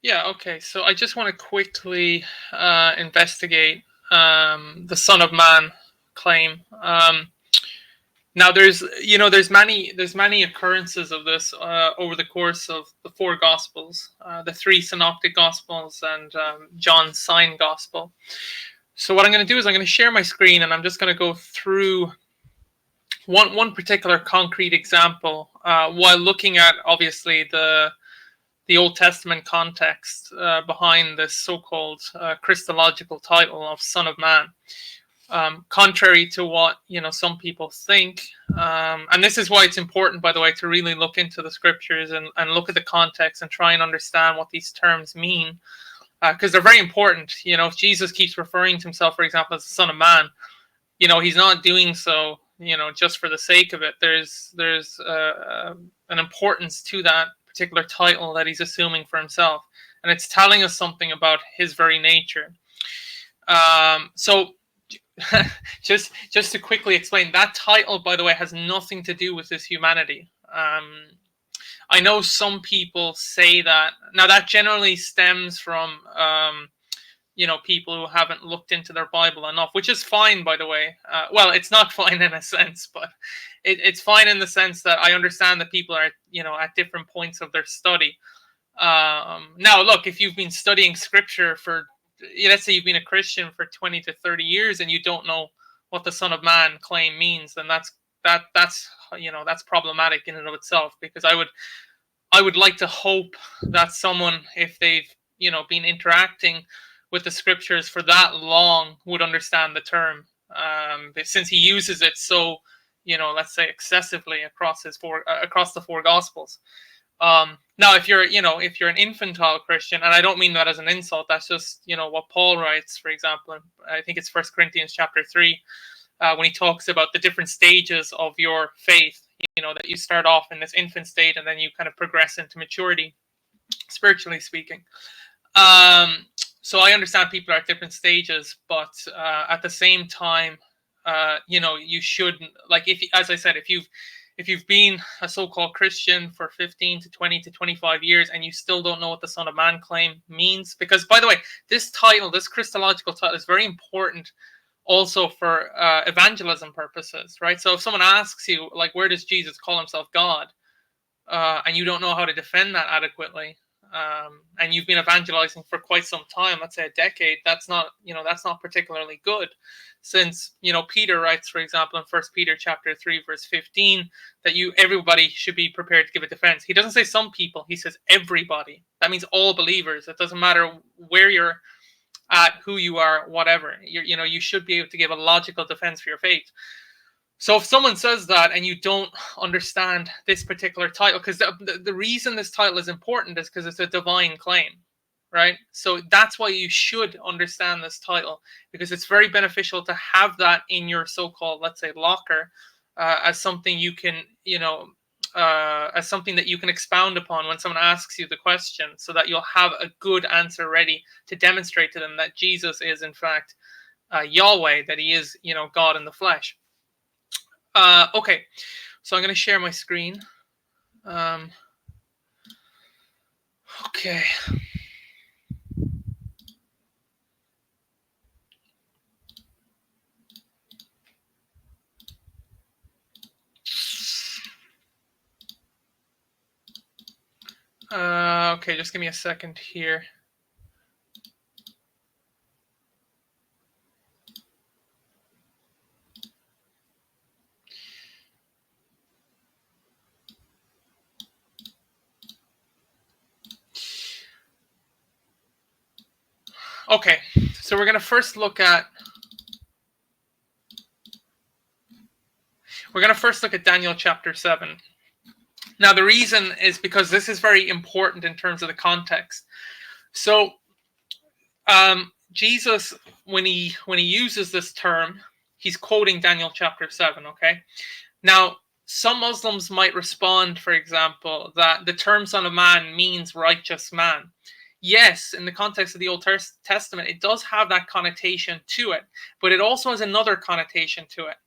Yeah, okay. So I just want to quickly investigate the Son of Man claim. Now, there's many occurrences of this over the course of the four Gospels, the three Synoptic Gospels, and John's Sign Gospel. So what I'm going to do is I'm going to share my screen, and I'm just going to go through one particular concrete example while looking at obviously the Old Testament context behind this so-called Christological title of Son of Man. Contrary to what some people think, and this is why it's important, by the way, to really look into the scriptures and look at the context and try and understand what these terms mean, because they're very important. If Jesus keeps referring to himself, for example, as the Son of Man, he's not doing so just for the sake of it. There's an importance to that particular title that he's assuming for himself, and it's telling us something about his very nature. So just to quickly explain, that title, by the way, has nothing to do with his humanity. I know some people say that. Now, that generally stems from people who haven't looked into their Bible enough, which is fine, by the way. Well, it's not fine in a sense, but it's fine in the sense that I understand that people are, at different points of their study. Now, look, if you've been studying scripture for, let's say you've been a Christian for 20 to 30 years and you don't know what the Son of Man claim means, then that's problematic in and of itself, because I would like to hope that someone, if they've been interacting with the scriptures for that long, would understand the term, since he uses it so let's say excessively across the four Gospels. Now, if you're an infantile Christian, and I don't mean that as an insult, that's just what Paul writes, for example. I think it's 1 Corinthians chapter 3, when he talks about the different stages of your faith. That you start off in this infant state, and then you kind of progress into maturity, spiritually speaking. So I understand people are at different stages, but at the same time, you shouldn't, like, as I said, if you've been a so-called Christian for 15 to 20 to 25 years and you still don't know what the Son of Man claim means, because, by the way, this Christological title, is very important also for evangelism purposes, right? So if someone asks you, like, where does Jesus call himself God, and you don't know how to defend that adequately, and you've been evangelizing for quite some time, let's say a decade, that's not particularly good, since Peter writes, for example, in 1 Peter chapter 3 verse 15, that everybody should be prepared to give a defense. He doesn't say some people, he says everybody. That means all believers. It doesn't matter where you're at, who you are, whatever. You should be able to give a logical defense for your faith. So if someone says that and you don't understand this particular title, because the reason this title is important is because it's a divine claim, right? So that's why you should understand this title, because it's very beneficial to have that in your so-called, let's say, locker, as something you can, as something that you can expound upon when someone asks you the question, so that you'll have a good answer ready to demonstrate to them that Jesus is, in fact, Yahweh, that he is, God in the flesh. Okay, so I'm going to share my screen. Okay. Okay, just give me a second here. Okay, so we're going to first look at Daniel chapter 7. Now, the reason is because this is very important in terms of the context. So, Jesus, when he uses this term, he's quoting Daniel chapter 7, okay? Now, some Muslims might respond, for example, that the term Son of Man means righteous man. Yes, in the context of the Old Testament, it does have that connotation to it, but it also has another connotation to it,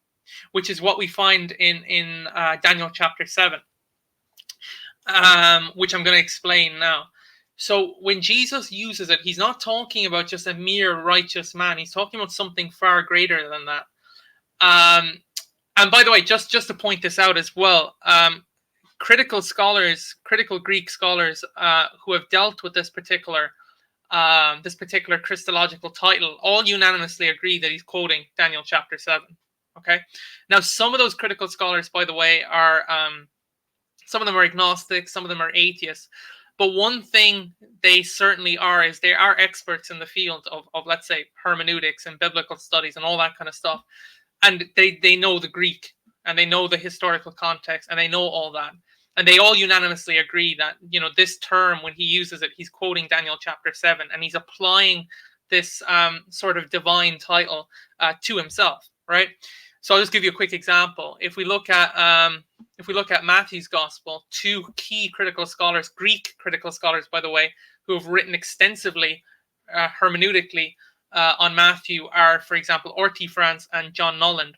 which is what we find in Daniel chapter 7, which I'm going to explain now. So when Jesus uses it, he's not talking about just a mere righteous man. He's talking about something far greater than that. And by the way, just to point this out as well, critical scholars, critical Greek scholars who have dealt with this particular Christological title, all unanimously agree that he's quoting Daniel chapter 7. Okay. Now, some of those critical scholars, by the way, are some of them are agnostic, some of them are atheists. But one thing they certainly are is they are experts in the field of let's say, hermeneutics and biblical studies and all that kind of stuff. And they know the Greek and they know the historical context and they know all that. And they all unanimously agree that, this term, when he uses it, he's quoting Daniel chapter 7 and he's applying this sort of divine title to himself, right? So I'll just give you a quick example. If we look at Matthew's gospel, two key critical scholars, Greek critical scholars, by the way, who have written extensively hermeneutically on Matthew are, for example, Orty France and John Nolland.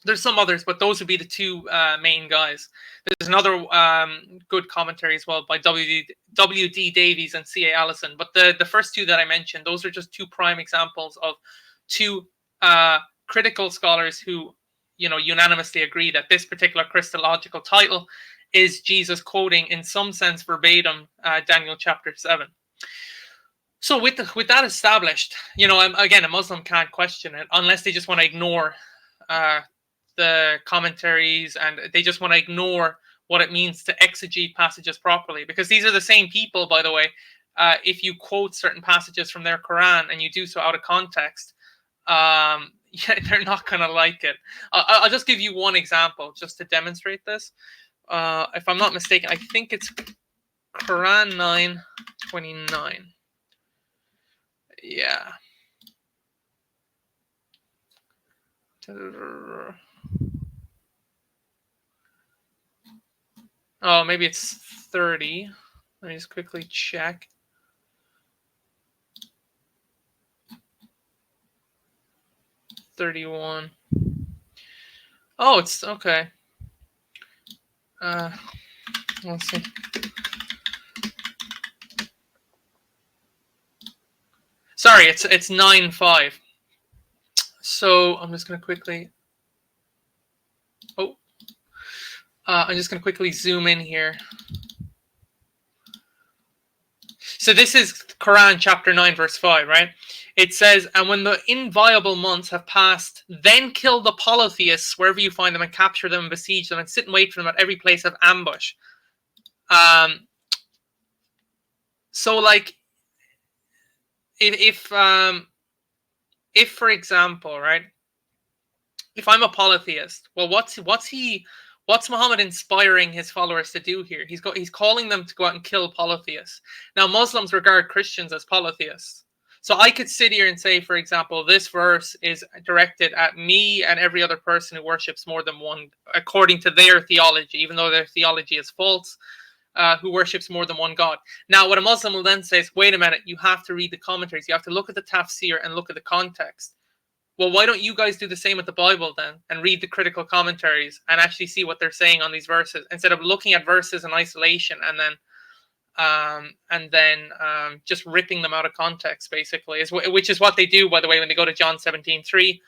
There's some others, but those would be the two main guys. There's another good commentary as well by W.D. Davies and C.A. Allison. But the first two that I mentioned, those are just two prime examples of two critical scholars who, unanimously agree that this particular Christological title is Jesus quoting, in some sense, verbatim Daniel chapter 7. So with that established, again, a Muslim can't question it unless they just want to ignore the commentaries and they just want to ignore what it means to exegete passages properly. Because these are the same people, by the way, if you quote certain passages from their Quran and you do so out of context, they're not going to like it. I'll just give you one example just to demonstrate this. If I'm not mistaken, I think it's Quran 9:29. Yeah. Oh, maybe it's 30. Let me just quickly check. $31. Oh, it's okay. Let's see. Sorry, it's 9:5. So I'm just gonna quickly. I'm just gonna quickly zoom in here. So this is Quran chapter 9 verse 5, right? It says, "And when the inviolable months have passed, then kill the polytheists wherever you find them and capture them and besiege them and sit and wait for them at every place of ambush." So like, if for example, right, if I'm a polytheist, well, what's Muhammad inspiring his followers to do here? He's calling them to go out and kill polytheists. Now, Muslims regard Christians as polytheists. So I could sit here and say, for example, this verse is directed at me and every other person who worships more than one, according to their theology, even though their theology is false, who worships more than one God. Now, what a Muslim will then say is, wait a minute, you have to read the commentaries. You have to look at the tafsir and look at the context. Well, why don't you guys do the same with the Bible then and read the critical commentaries and actually see what they're saying on these verses instead of looking at verses in isolation and then just ripping them out of context, basically, which is what they do, by the way, when they go to John 17:3.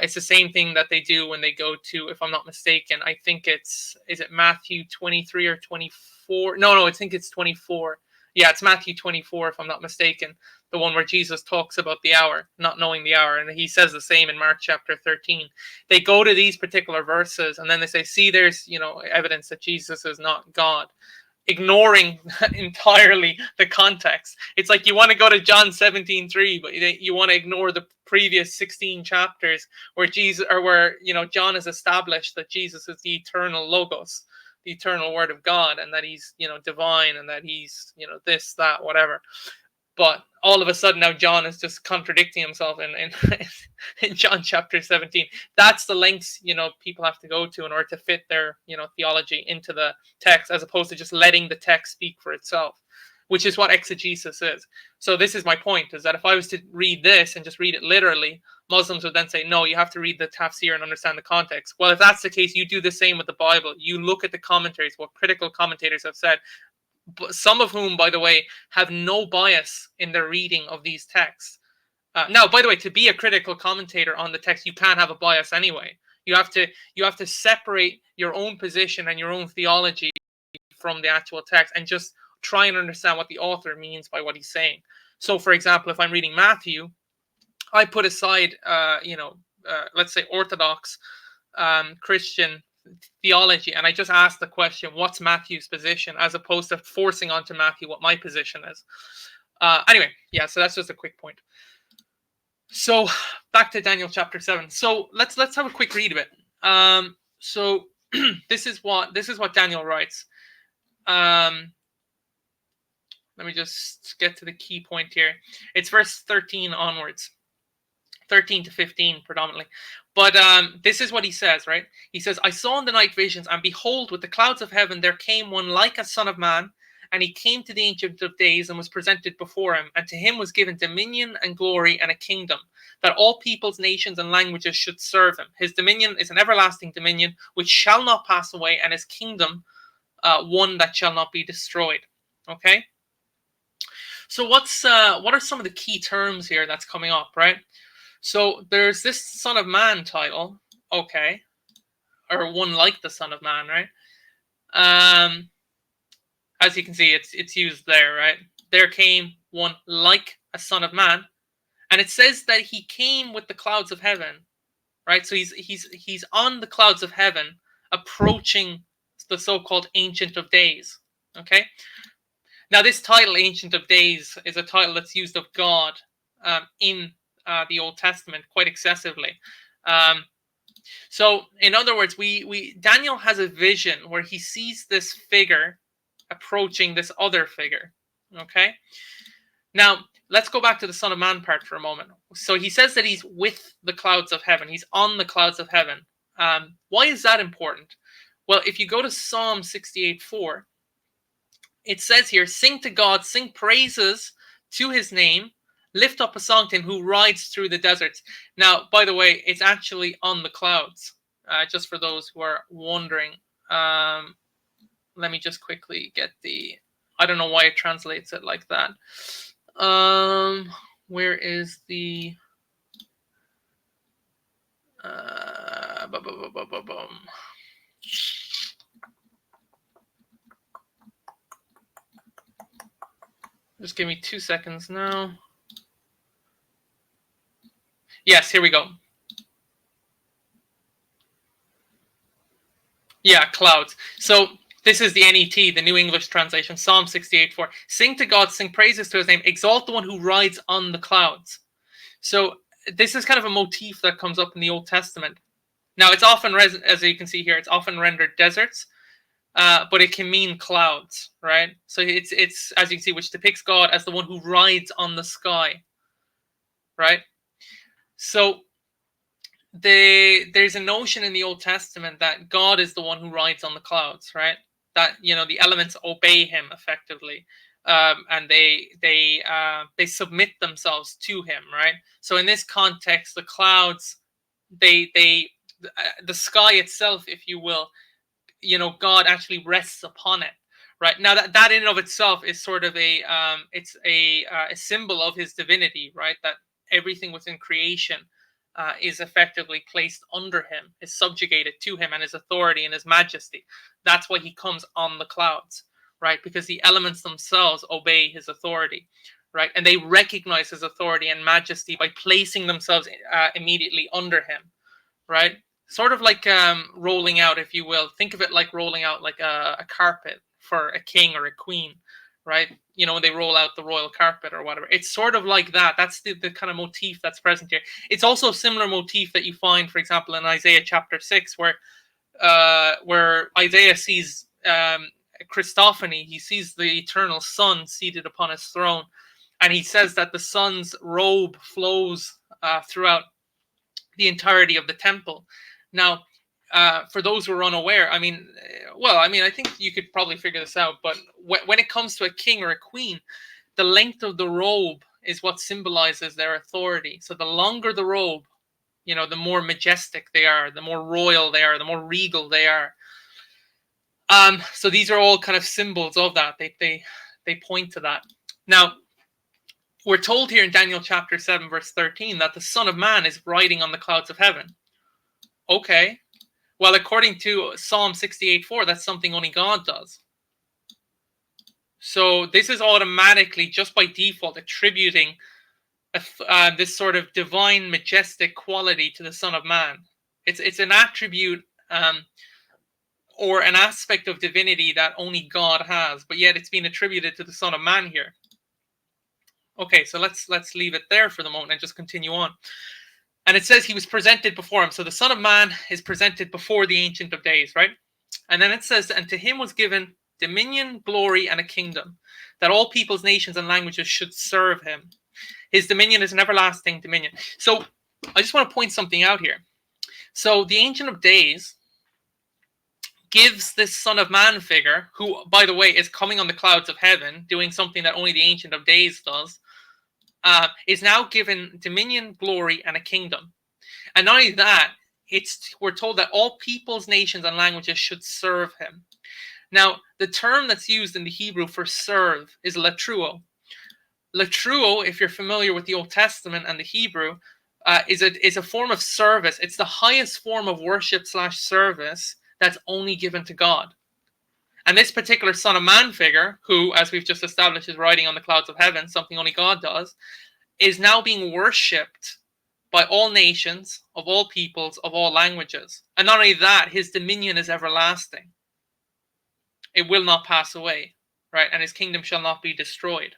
It's the same thing that they do when they go to, if I'm not mistaken, I think is it Matthew 23 or 24? No, I think it's 24. Yeah, it's Matthew 24, if I'm not mistaken, the one where Jesus talks about the hour, not knowing the hour. And he says the same in Mark chapter 13. They go to these particular verses and then they say, see, there's, evidence that Jesus is not God, ignoring entirely the context. It's like you want to go to John 17:3, but you want to ignore the previous 16 chapters where John has established that Jesus is the eternal logos, the eternal word of God, and that he's, divine, and that he's, this, that, whatever. But all of a sudden now John is just contradicting himself in John chapter 17. That's the lengths, people have to go to in order to fit their, theology into the text, as opposed to just letting the text speak for itself, which is what exegesis is. So this is my point, is that if I was to read this and just read it literally, Muslims would then say, no, you have to read the tafsir and understand the context. Well, if that's the case, you do the same with the Bible. You look at the commentaries, what critical commentators have said. some of whom, by the way, have no bias in their reading of these texts. Now, by the way, to be a critical commentator on the text, you can't have a bias anyway. You have to separate your own position and your own theology from the actual text and just try and understand what the author means by what he's saying. So, for example, if I'm reading Matthew, I put aside, let's say Orthodox Christian theology, and I just ask the question, what's Matthew's position, as opposed to forcing onto Matthew what my position is. Anyway, yeah, so that's just a quick point. So back to Daniel chapter 7. So let's have a quick read of it. So this is what Daniel writes. Let me just get to the key point here. It's verse 13 onwards. 13 to 15 predominantly. But this is what he says, right? He says, I saw in the night visions, and behold, with the clouds of heaven there came one like a son of man, and he came to the Ancient of Days and was presented before him, and to him was given dominion and glory and a kingdom, that all peoples, nations, and languages should serve him. His dominion is an everlasting dominion which shall not pass away, and his kingdom one that shall not be destroyed. Okay? So what are some of the key terms here that's coming up, right? So there's this Son of Man title, okay, or one like the Son of Man, right? As you can see, it's used there, right? There came one like a Son of Man, and it says that he came with the clouds of heaven, right? So he's on the clouds of heaven, approaching the so-called Ancient of Days. Okay. Now, this title, Ancient of Days, is a title that's used of God in the Old Testament quite excessively. So, in other words, Daniel has a vision where he sees this figure approaching this other figure. Okay. Now, let's go back to the Son of Man part for a moment. So he says that he's with the clouds of heaven. He's on the clouds of heaven. Why is that important? Well, if you go to Psalm 68:4, it says here, sing to God, sing praises to his name, lift up a song to him who rides through the deserts. Now, by the way, it's actually on the clouds, just for those who are wondering. Let me just quickly get I don't know why it translates it like that. Where is the... Just give me 2 seconds now. Yes, here we go. Yeah, clouds. So this is the NET, the New English Translation, Psalm 68:4. Sing to God, sing praises to his name, exalt the one who rides on the clouds. So this is kind of a motif that comes up in the Old Testament. Now, it's often, as you can see here, it's often rendered deserts, but it can mean clouds, right? So it's as you can see, which depicts God as the one who rides on the sky, right? So there's a notion in the Old Testament that God is the one who rides on the clouds, right? That, the elements obey him effectively, and they submit themselves to him, right? So in this context, the clouds, the sky itself, if you will, God actually rests upon it, right? Now that in and of itself is sort of a symbol of his divinity, right? That everything within creation is effectively placed under him, is subjugated to him and his authority and his majesty. That's why he comes on the clouds, right? Because the elements themselves obey his authority, right? And they recognize his authority and majesty by placing themselves immediately under him, right? Sort of like rolling out, if you will. Think of it like rolling out like a carpet for a king or a queen, right? When they roll out the royal carpet or whatever. It's sort of like that. That's the kind of motif that's present here. It's also a similar motif that you find, for example, in Isaiah chapter 6, where Isaiah sees Christophany. He sees the eternal Son seated upon his throne. And he says that the Son's robe flows throughout the entirety of the temple. Now, for those who are unaware, I think you could probably figure this out, but when it comes to a king or a queen, the length of the robe is what symbolizes their authority. So the longer the robe, the more majestic they are, the more royal they are, the more regal they are. So these are all kind of symbols of that. They point to that. Now, we're told here in Daniel chapter 7, verse 13, that the Son of Man is riding on the clouds of heaven. Okay. Well, according to Psalm 68:4, that's something only God does. So this is automatically, just by default, attributing this sort of divine, majestic quality to the Son of Man. It's an attribute or an aspect of divinity that only God has, but yet it's been attributed to the Son of Man here. Okay, so let's leave it there for the moment and just continue on. And it says he was presented before him. So the Son of Man is presented before the Ancient of Days, right? And then it says, and to him was given dominion, glory, and a kingdom, that all peoples, nations, and languages should serve him. His dominion is an everlasting dominion. So I just want to point something out here. So the Ancient of Days gives this Son of Man figure, who, by the way, is coming on the clouds of heaven, doing something that only the Ancient of Days does, is now given dominion, glory, and a kingdom. And not only that, we're told that all peoples, nations, and languages should serve him. Now, the term that's used in the Hebrew for serve is latruo. Latruo, if you're familiar with the Old Testament and the Hebrew, is a form of service. It's the highest form of worship / service that's only given to God. And this particular Son of Man figure, who, as we've just established, is riding on the clouds of heaven, something only God does, is now being worshipped by all nations, of all peoples, of all languages. And not only that, his dominion is everlasting. It will not pass away, right? And his kingdom shall not be destroyed.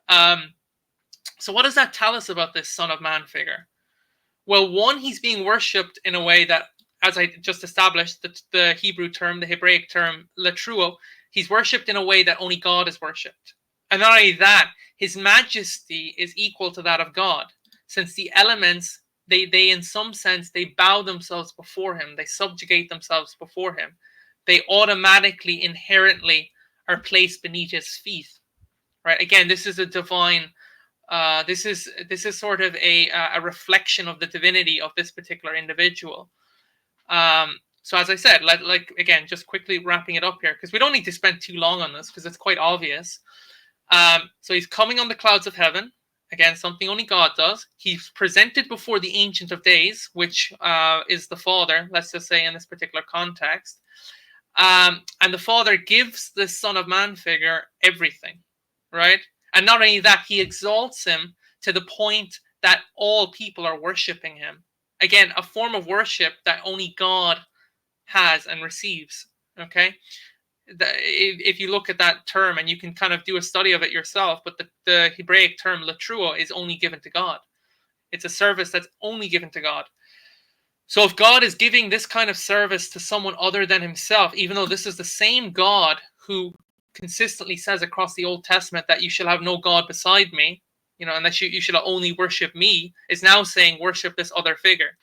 So what does that tell us about this Son of Man figure? Well, one, he's being worshipped in a way that, as I just established, the Hebrew term, the Hebraic term, latruo, he's worshipped in a way that only God is worshipped. And not only that, his majesty is equal to that of God, since the elements, they in some sense, they bow themselves before him, they subjugate themselves before him. They automatically, inherently are placed beneath his feet, right? Again, this is a divine, this is sort of a reflection of the divinity of this particular individual. So as I said, again, just quickly wrapping it up here, because we don't need to spend too long on this, because it's quite obvious. So he's coming on the clouds of heaven. Again, something only God does. He's presented before the Ancient of Days, which is the Father, let's just say in this particular context. And the Father gives the Son of Man figure everything, right? And not only that, he exalts him to the point that all people are worshiping him. Again, a form of worship that only God has and receives, okay? If you look at that term, and you can kind of do a study of it yourself, but the Hebraic term latruo is only given to God. It's a service that's only given to God. So if God is giving this kind of service to someone other than himself, even though this is the same God who consistently says across the Old Testament that you shall have no God beside me, and that you should only worship me, is now saying worship this other figure.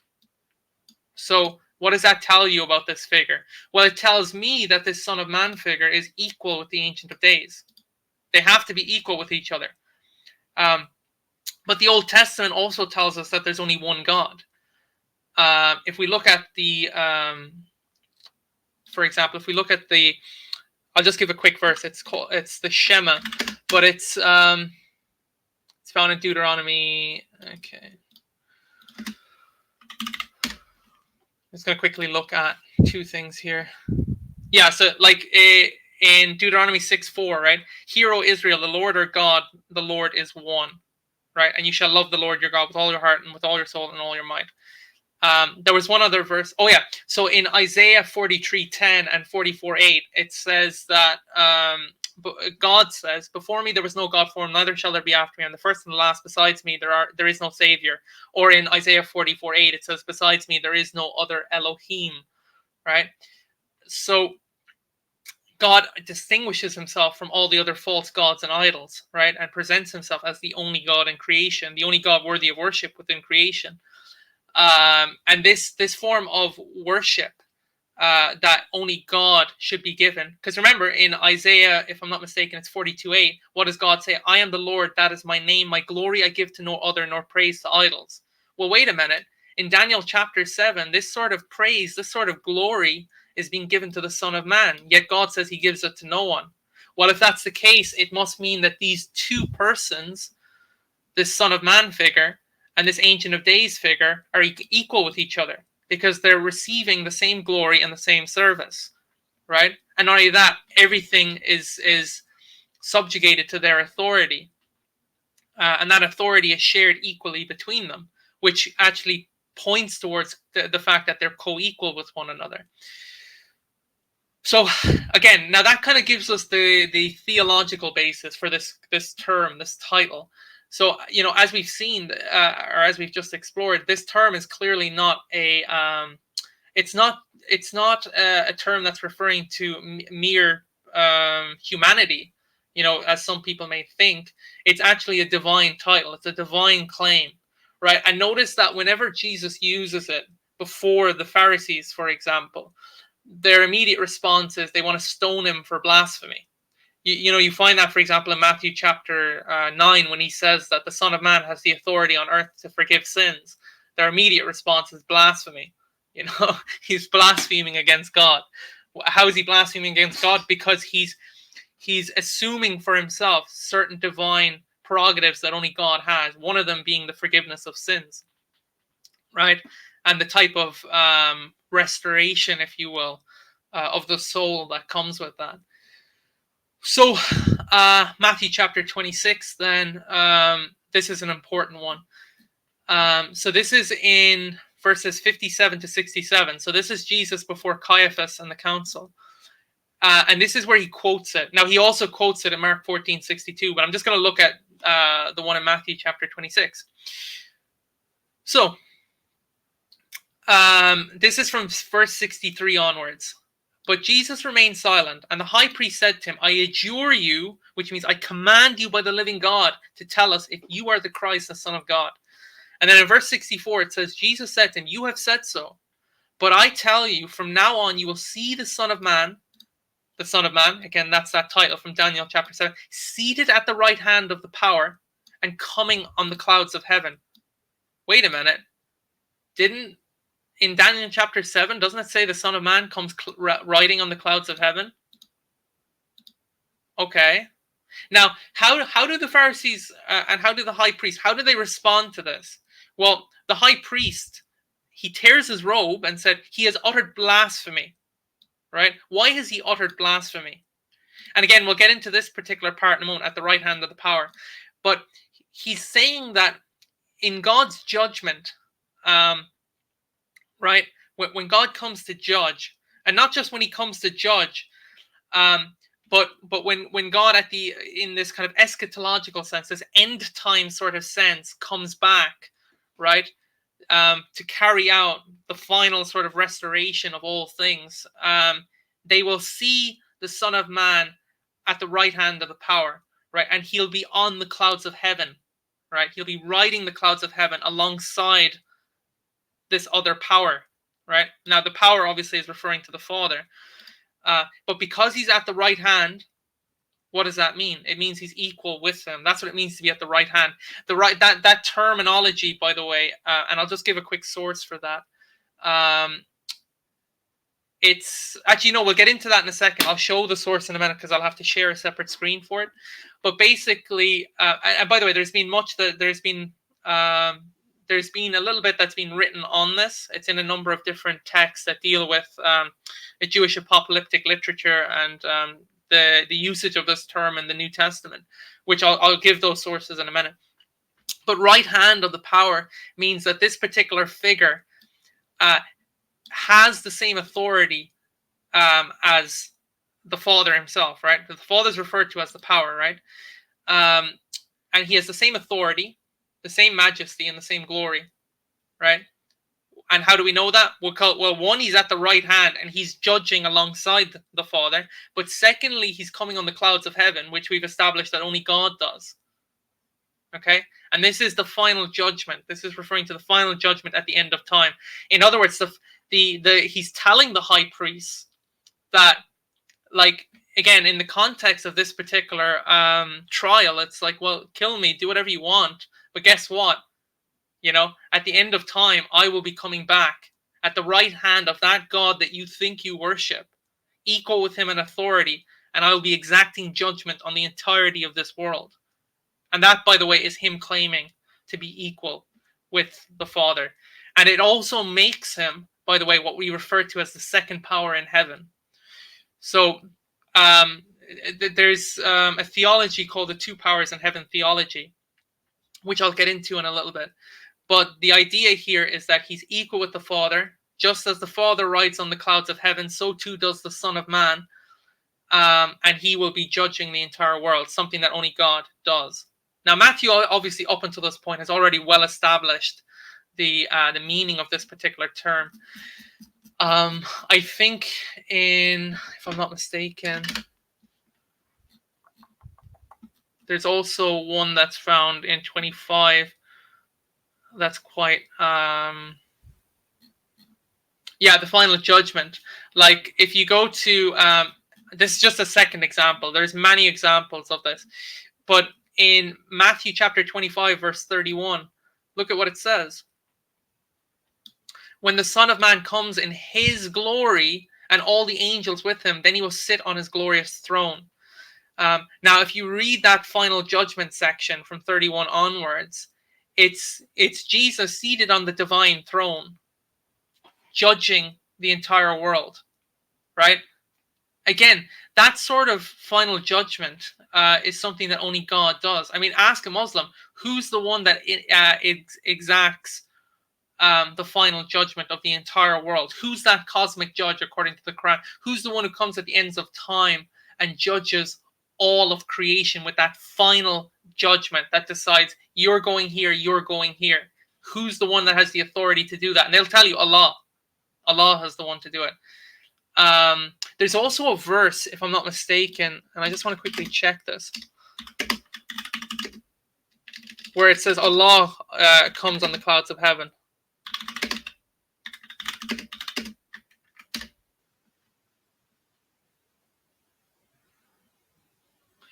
So what does that tell you about this figure? Well, it tells me that this Son of Man figure is equal with the Ancient of Days. They have to be equal with each other. But the Old Testament also tells us that there's only one God. If we look at for example, if we look at I'll just give a quick verse. It's the Shema, but it's found in Deuteronomy. Okay. I'm just going to quickly look at two things here. Yeah, so in Deuteronomy 6:4, right? Hear, O Israel, the Lord our God, the Lord is one, right? And you shall love the Lord your God with all your heart and with all your soul and all your might. There was one other verse. Oh, yeah. So in Isaiah 43:10 and 44:8, it says that God says, before me there was no God formed, neither shall there be after me. And the first and the last besides me, there is no Savior. Or in Isaiah 44:8, it says, besides me there is no other Elohim, right? So God distinguishes himself from all the other false gods and idols, right? And presents himself as the only God in creation, the only God worthy of worship within creation. And this form of worship that only God should be given. Because remember, in Isaiah, if I'm not mistaken, it's 42:8. What does God say? I am the Lord, that is my name. My glory I give to no other, nor praise to idols. Well, wait a minute. In Daniel chapter 7, this sort of praise, this sort of glory is being given to the Son of Man, yet God says he gives it to no one. Well, if that's the case, it must mean that these two persons, this Son of Man figure and this Ancient of Days figure, are equal with each other because they're receiving the same glory and the same service, right? And not only that, everything is subjugated to their authority. And that authority is shared equally between them, which actually points towards the fact that they're co-equal with one another. So again, now that kind of gives us the theological basis for this term, this title. So, as we've seen, or as we've just explored, this term is clearly not it's not a term that's referring to mere humanity, as some people may think. It's actually a divine title. It's a divine claim, right? And notice that whenever Jesus uses it before the Pharisees, for example, their immediate response is they want to stone him for blasphemy. You find that, for example, in Matthew chapter 9, when he says that the Son of Man has the authority on earth to forgive sins. Their immediate response is blasphemy. He's blaspheming against God. How is he blaspheming against God? Because he's assuming for himself certain divine prerogatives that only God has. One of them being the forgiveness of sins, right? And the type of restoration, if you will, of the soul that comes with that. So Matthew chapter 26, then, this is an important one. So this is in verses 57 to 67. So this is Jesus before Caiaphas and the council. And this is where he quotes it. Now, he also quotes it in Mark 14:62, but I'm just going to look at the one in Matthew chapter 26. So this is from verse 63 onwards. But Jesus remained silent, and the high priest said to him, I adjure you, which means I command you by the living God, to tell us if you are the Christ, the Son of God. And then in verse 64, it says, Jesus said to him, you have said so. But I tell you, from now on, you will see the Son of Man, again, that's that title from Daniel chapter 7, seated at the right hand of the power and coming on the clouds of heaven. Wait a minute. In Daniel chapter 7, doesn't it say the Son of Man comes riding on the clouds of heaven? Okay. Now, how do the Pharisees and how do the high priest, how do they respond to this? Well, the high priest, he tears his robe and said, he has uttered blasphemy, right? Why has he uttered blasphemy? And again, we'll get into this particular part in a moment, at the right hand of the power. But he's saying that in God's judgment, right, when God comes to judge, and not just when he comes to judge, but when God in this kind of eschatological sense, this end time sort of sense, comes back, right, to carry out the final sort of restoration of all things, they will see the Son of Man at the right hand of the power, right, and he'll be on the clouds of heaven, right, he'll be riding the clouds of heaven alongside this other power, right? Now, the power obviously is referring to the Father, but because he's at the right hand, what does that mean? It means he's equal with him. That's what it means to be at the right hand. That terminology, by the way, and I'll just give a quick source for that. It's actually, we'll get into that in a second. I'll show the source in a minute because I'll have to share a separate screen for it. But basically, and by the way, there's been a little bit that's been written on this. It's in a number of different texts that deal with the Jewish apocalyptic literature and the usage of this term in the New Testament, which I'll give those sources in a minute. But right hand of the power means that this particular figure has the same authority as the Father himself, right? The Father is referred to as the power, right? And he has the same authority, the same majesty, and the same glory, right? And how do we know that? Well, one, he's at the right hand and he's judging alongside the Father. But secondly, he's coming on the clouds of heaven, which we've established that only God does. Okay? And this is the final judgment. This is referring to the final judgment at the end of time. In other words, he's telling the high priest that, like, again, in the context of this particular trial, it's like, well, kill me, do whatever you want. But guess what? At the end of time, I will be coming back at the right hand of that God that you think you worship, equal with him in authority, and I will be exacting judgment on the entirety of this world. And that, by the way, is him claiming to be equal with the Father. And it also makes him, by the way, what we refer to as the second power in heaven. So there's a theology called the two powers in heaven theology, which I'll get into in a little bit. But the idea here is that he's equal with the Father. Just as the Father rides on the clouds of heaven, so too does the Son of Man. And he will be judging the entire world, something that only God does. Now, Matthew, obviously, up until this point, has already well established the meaning of this particular term. I think if I'm not mistaken, there's also one that's found in 25. That's quite, the final judgment. Like, if you go to, this is just a second example. There's many examples of this. But in Matthew chapter 25, verse 31, look at what it says. When the Son of Man comes in his glory and all the angels with him, then he will sit on his glorious throne. Now, if you read that final judgment section from 31 onwards, it's Jesus seated on the divine throne, judging the entire world, right? Again, that sort of final judgment is something that only God does. I mean, ask a Muslim, who's the one that exacts the final judgment of the entire world? Who's that cosmic judge according to the Quran? Who's the one who comes at the ends of time and judges all of creation with that final judgment that decides you're going here, you're going here? Who's the one that has the authority to do that? And they'll tell you Allah. Allah is the one to do it. There's also a verse, if I'm not mistaken, and I just want to quickly check this, where it says Allah comes on the clouds of heaven.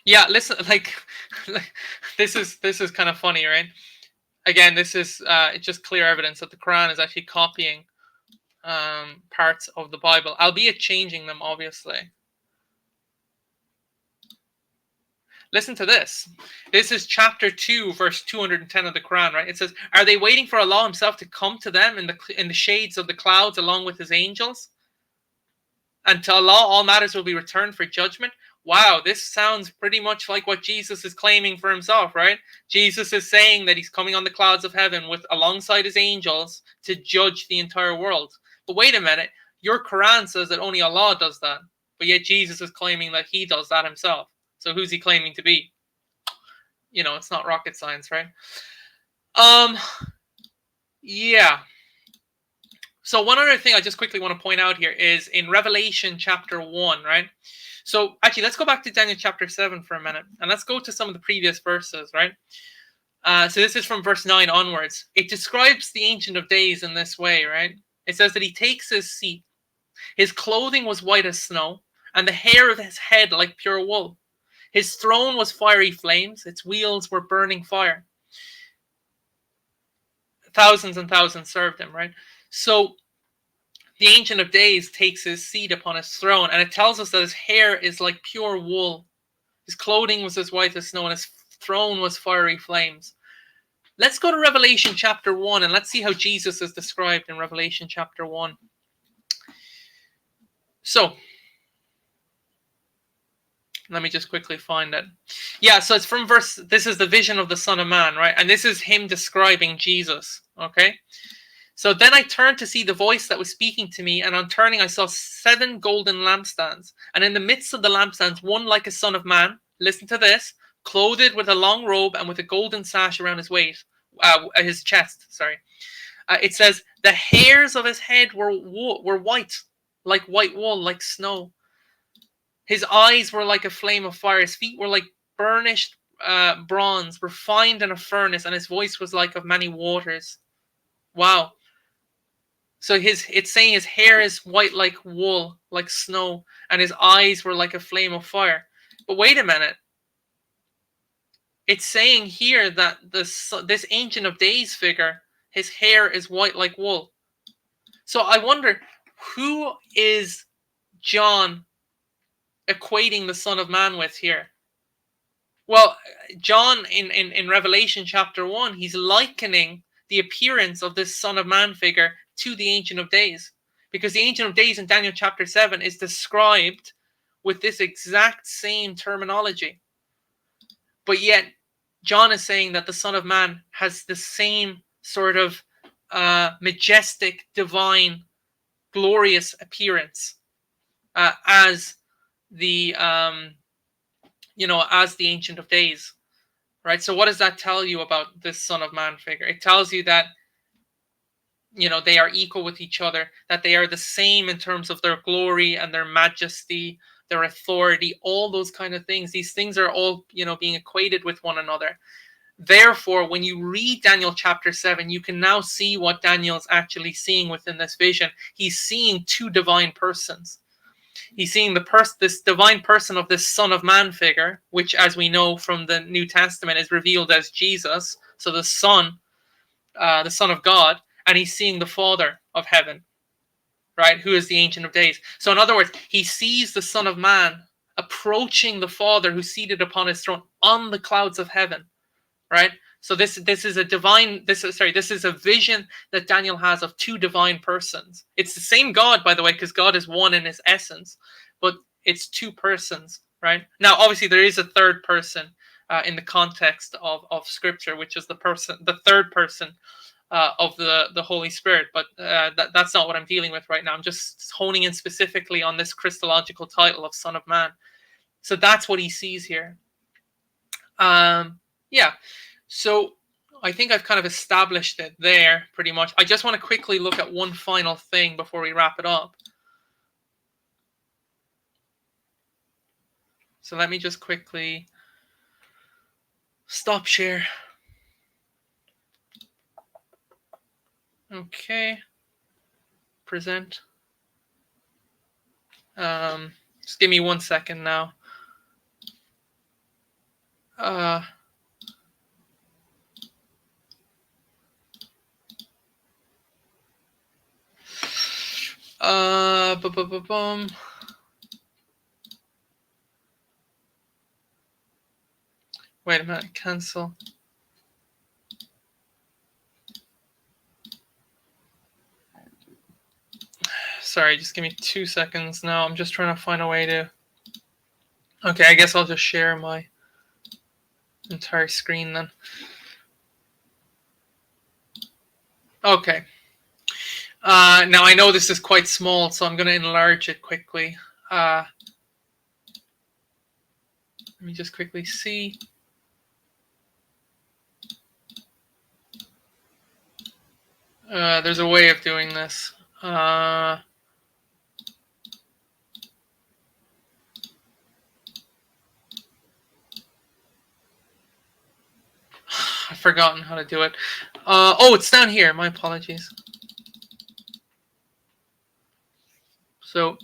Yeah, listen, like this is kind of funny, right? Again, this is it's just clear evidence that the Quran is actually copying parts of the Bible, albeit changing them, obviously. Listen to this. This is chapter 2, verse 210 of the Quran, right? It says, "Are they waiting for Allah himself to come to them in the shades of the clouds along with his angels? And to Allah all matters will be returned for judgment." Wow, this sounds pretty much like what Jesus is claiming for himself, right? Jesus is saying that he's coming on the clouds of heaven alongside his angels to judge the entire world. But wait a minute, your Quran says that only Allah does that, but yet Jesus is claiming that he does that himself. So who's he claiming to be? You know, it's not rocket science, right? Yeah. So one other thing I just quickly want to point out here is in Revelation chapter 1, right? So actually, let's go back to Daniel chapter 7 for a minute, and let's go to some of the previous verses, right? So this is from verse 9 onwards. It describes the Ancient of Days in this way, right? It says that he takes his seat. His clothing was white as snow, and the hair of his head like pure wool. His throne was fiery flames. Its wheels were burning fire. Thousands and thousands served him, right? So the Ancient of Days takes his seat upon his throne, and it tells us that his hair is like pure wool. His clothing was as white as snow, and his throne was fiery flames. Let's go to Revelation chapter 1, and let's see how Jesus is described in Revelation chapter 1. So, let me just quickly find it. Yeah, so it's from this is the vision of the Son of Man, right? And this is him describing Jesus, okay? So then I turned to see the voice that was speaking to me, and on turning I saw 7 golden lampstands. And in the midst of the lampstands, one like a son of man, listen to this, clothed with a long robe and with a golden sash around his chest, sorry. It says, the hairs of his head were white, like white wool, like snow. His eyes were like a flame of fire. His feet were like burnished bronze, refined in a furnace, and his voice was like of many waters. Wow. So it's saying his hair is white like wool, like snow, and his eyes were like a flame of fire. But wait a minute. It's saying here that this Ancient of Days figure, his hair is white like wool. So I wonder, who is John equating the Son of Man with here? Well, John in Revelation chapter 1, he's likening the appearance of this Son of Man figure to the Ancient of Days. Because the Ancient of Days in Daniel chapter 7 is described with this exact same terminology. But yet, John is saying that the Son of Man has the same sort of majestic, divine, glorious appearance as the as the Ancient of Days, right? So what does that tell you about this Son of Man figure? It tells you that they are equal with each other, that they are the same in terms of their glory and their majesty, their authority, all those kind of things. These things are all being equated with one another. Therefore, when you read Daniel chapter 7, you can now see what Daniel's actually seeing within this vision. He's seeing two divine persons. He's seeing this divine person of this Son of Man figure, which, as we know from the New Testament, is revealed as Jesus. So the Son of God, and he's seeing the Father of heaven, right? Who is the Ancient of Days. So in other words, he sees the Son of Man approaching the Father who's seated upon his throne on the clouds of heaven, right? So this is a vision that Daniel has of two divine persons. It's the same God, by the way, because God is one in his essence, but it's two persons, right? Now, obviously, there is a third person in the context of Scripture, which is the third person of the Holy Spirit, but that's not what I'm dealing with right now. I'm just honing in specifically on this Christological title of Son of Man. So that's what he sees here. Yeah. So I think I've kind of established it there pretty much. I just want to quickly look at one final thing before we wrap it up. So let me just quickly stop share. Okay. Present. Just give me 1 second now. Wait a minute, cancel. Sorry, just give me 2 seconds now. I'm just trying to find a way to... Okay, I guess I'll just share my entire screen then. Okay. Now I know this is quite small, so I'm going to enlarge it quickly. Let me just quickly see. There's a way of doing this. I've forgotten how to do it. Oh, it's down here. My apologies. So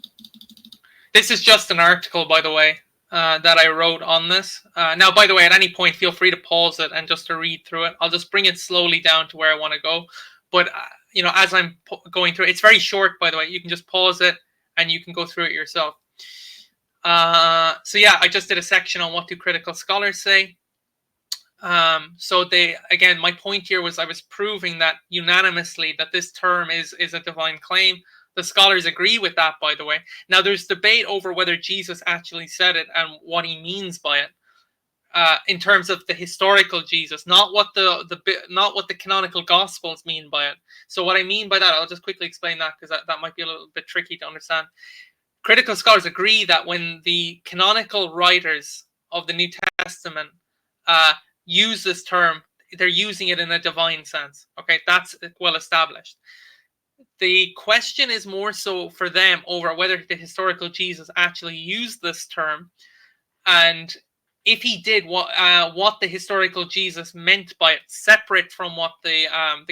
this is just an article, by the way, that I wrote on this. Now, by the way, at any point, feel free to pause it and just to read through it. I'll just bring it slowly down to where I want to go. But, as I'm going through it, it's very short, by the way. You can just pause it and you can go through it yourself. So yeah, I just did a section on what do critical scholars say. So again, my point here was I was proving that unanimously that this term is a divine claim. The scholars agree with that, by the way. Now, there's debate over whether Jesus actually said it and what he means by it, in terms of the historical Jesus, not what the canonical Gospels mean by it. So, what I mean by that, I'll just quickly explain that because that might be a little bit tricky to understand. Critical scholars agree that when the canonical writers of the New Testament use this term, they're using it in a divine sense. Okay, that's well established. The question is more so for them over whether the historical Jesus actually used this term, and if he did, what the historical Jesus meant by it, separate from what the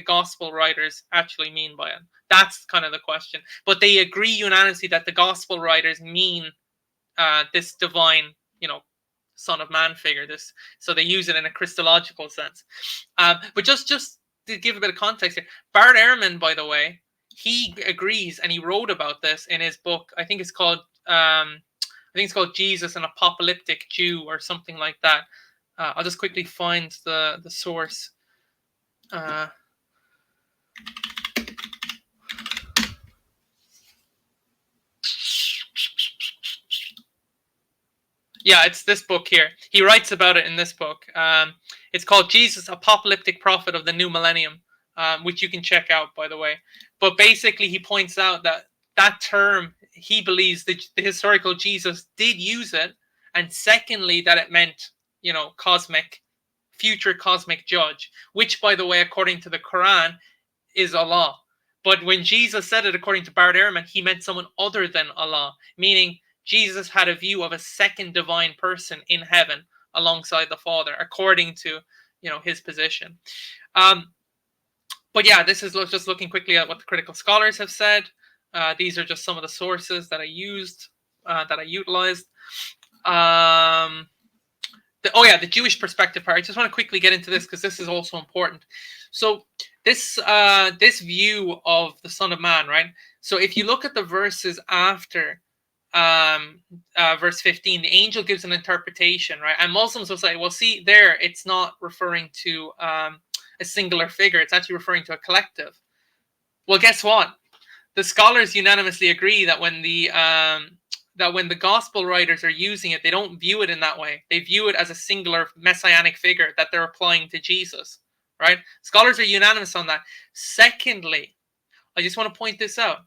gospel writers actually mean by it. That's kind of the question. But they agree unanimously that the gospel writers mean this divine, Son of Man figure. So they use it in a Christological sense. But just to give a bit of context here, Bart Ehrman, by the way, he agrees, and he wrote about this in his book. I think it's called Jesus, an Apocalyptic Jew, or something like that. I'll just quickly find the source. Yeah, it's this book here. He writes about it in this book. It's called Jesus, Apocalyptic Prophet of the New Millennium, which you can check out, by the way. But basically, he points out that that term, he believes that the historical Jesus did use it, and secondly, that it meant, future cosmic judge, which, by the way, according to the Quran, is Allah. But when Jesus said it, according to Bart Ehrman, he meant someone other than Allah, meaning Jesus had a view of a second divine person in heaven alongside the Father, according to his position. But yeah, this is just looking quickly at what the critical scholars have said. These are just some of the sources that I used, that I utilized. The Jewish perspective part. I just want to quickly get into this because this is also important. So this view of the Son of Man, right? So if you look at the verses after verse 15, the angel gives an interpretation, right? And Muslims will say, well, see there, it's not referring to a singular figure. It's actually referring to a collective. Well, guess what? The scholars unanimously agree that when the gospel writers are using it, they don't view it in that way. They view it as a singular messianic figure that they're applying to Jesus, right? Scholars are unanimous on that. Secondly, I just want to point this out.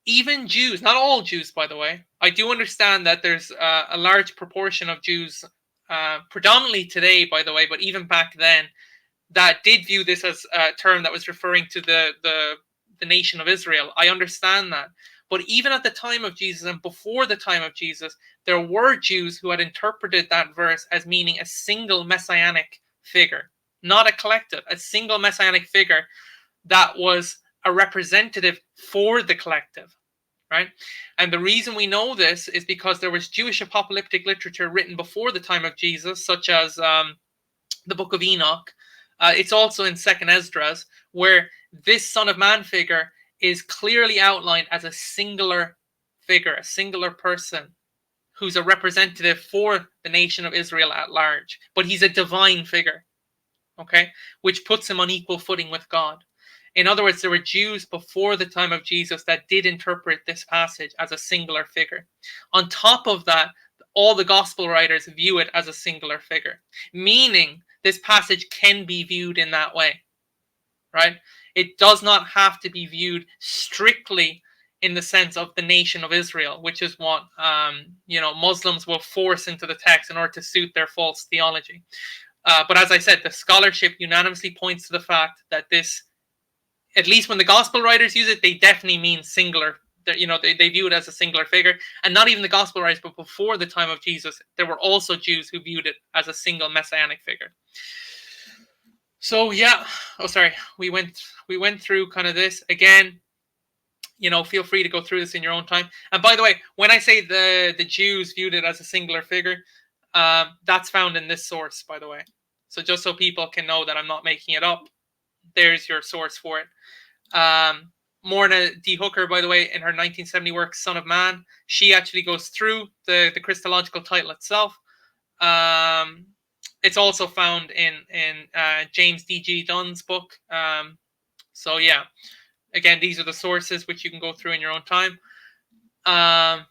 Even Jews, not all Jews, by the way, I do understand that there's a large proportion of Jews, predominantly today, by the way, but even back then, that did view this as a term that was referring to the nation of Israel. I understand that. But even at the time of Jesus and before the time of Jesus, there were Jews who had interpreted that verse as meaning a single messianic figure, not a collective, a single messianic figure that was a representative for the collective, right? And the reason we know this is because there was Jewish apocalyptic literature written before the time of Jesus, such as the Book of Enoch. It's also in Second Esdras, where this Son of Man figure is clearly outlined as a singular figure, a singular person who's a representative for the nation of Israel at large. But he's a divine figure, okay, which puts him on equal footing with God. In other words, there were Jews before the time of Jesus that did interpret this passage as a singular figure. On top of that, all the gospel writers view it as a singular figure, meaning this passage can be viewed in that way, right? It does not have to be viewed strictly in the sense of the nation of Israel, which is what Muslims will force into the text in order to suit their false theology. But as I said, the scholarship unanimously points to the fact that this, at least when the gospel writers use it, they definitely mean singular. They view it as a singular figure. And not even the gospel writers, but before the time of Jesus, there were also Jews who viewed it as a single messianic figure. So yeah, we went through kind of this again. Feel free to go through this in your own time. And by the way, when I say the Jews viewed it as a singular figure, that's found in this source, by the way. So just so people can know that I'm not making it up, there's your source for it. Morna D. Hooker, by the way, in her 1970 work, Son of Man, she actually goes through the Christological title itself. It's also found in James D.G. Dunn's book. So yeah, again, these are the sources which you can go through in your own time. Now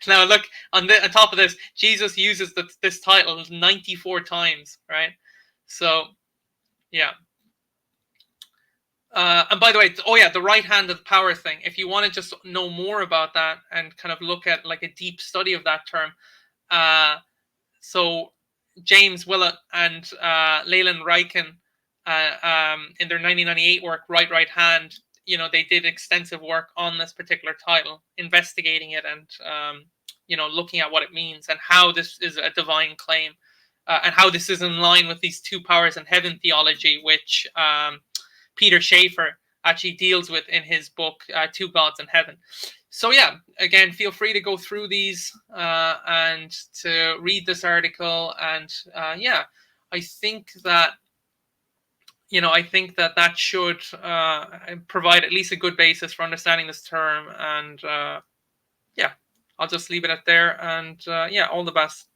look, on top of this, Jesus uses this title 94 times, right? So yeah. And by the way, the right hand of power thing. If you want to just know more about that and kind of look at like a deep study of that term, so James Willett and Leland Ryken, in their 1998 work, Right Hand, they did extensive work on this particular title, investigating it and looking at what it means and how this is a divine claim, and how this is in line with these two powers in heaven theology, which Peter Schaeffer actually deals with in his book, Two Gods in Heaven. So yeah, again, feel free to go through these and to read this article. And I think that, I think that should provide at least a good basis for understanding this term. And yeah, I'll just leave it at there. And yeah, all the best.